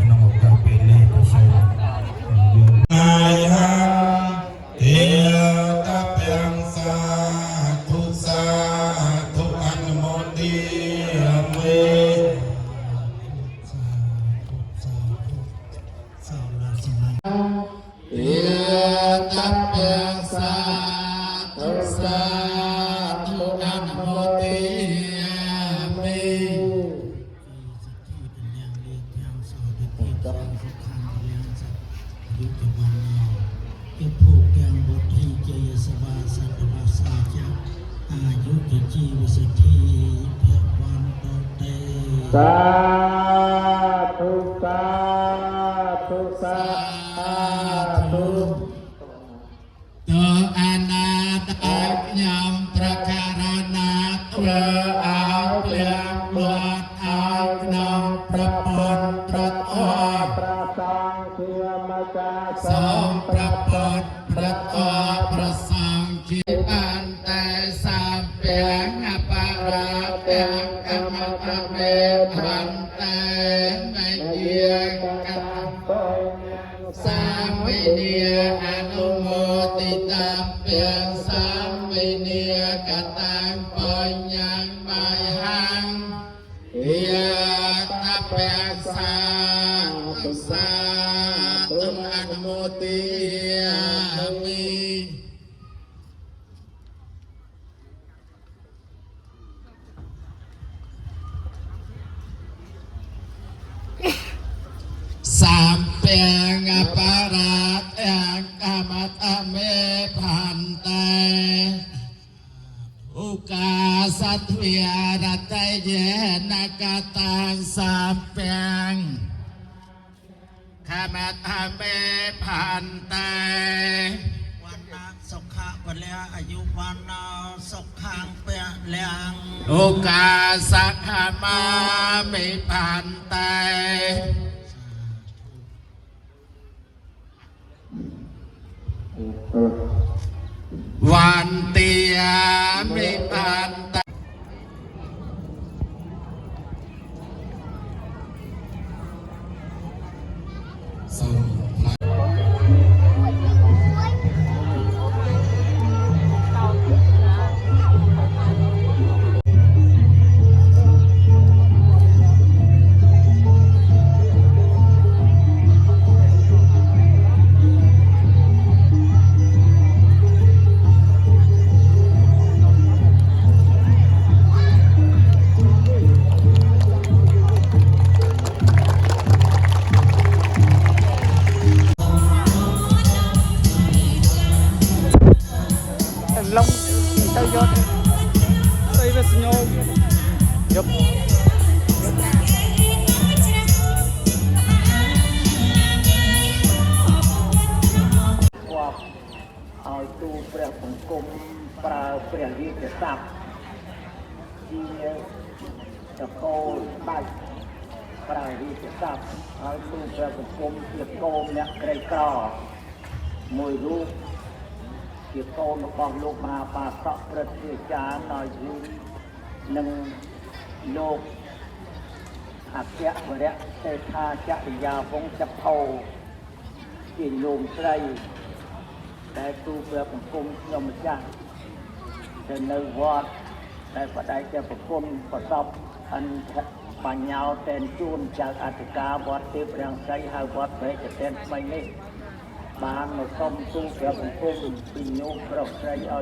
ក สัพเพสาธุสาธุนะโมติมิผูกแกงบทที่เจยสวาสัตวาสาจะอายุกิจีวิสุทธิเพียรวันโตเตสาธุสาธุสาธุตัวอนาตอัญญมประการนาตัวเอาเปลี่ยนบวชเอานองประปนประทอประสังเทียมกาสองประปนประทอประสังขีปันแต่สามเปียงอปาราเปียงกรรมตะเมพันแต่ไม่เยียงกันสามวิเนียอนุโมติตาเปียงสามวิเนียกตังปัญญังไมหังยะตะเปียงสาธุอนุโมติมิสามเปียงอปาราเตียงกรรมตะเมพันเตอุกาสัตวิยรัตเยนะกตังสามเปียงกรรมตะเมพันเตวันนาสุขะวันเลียอายุวันนาสุขังเปียเลียงอุกาสักขมามิพันเตวันเตียมิพันตส่งพระลงเต้ายศใส่เวสโยมยกเอาตูเปลือกของกลมปลาเปลือกที่จะสับที่จะโกนใบปลาที่จะสับเอาตูเปลือกของกลมเกี่ยวโกมเนี่ยไกรกรอมวยลูกเกี่ยวโกมกองลูกมาปาตะประเทศจานหน่อยยืนหนึ่งโลกหักเสียหัวเนี้ยเตชาจะยาฟงจะเผากินโยมใส่แต่ตูเปลือกของกลมยมจักเดินในวัดแต่ประเดี๋ยวจะประกุมประสบอันปัญญาเต้นจูนจากอัตกาวัดเทพยังใช้หาวัดไปจะเต้นไม่เล่บางมาส้มตูเปลือกของกลมปีโยกเราใช้เอา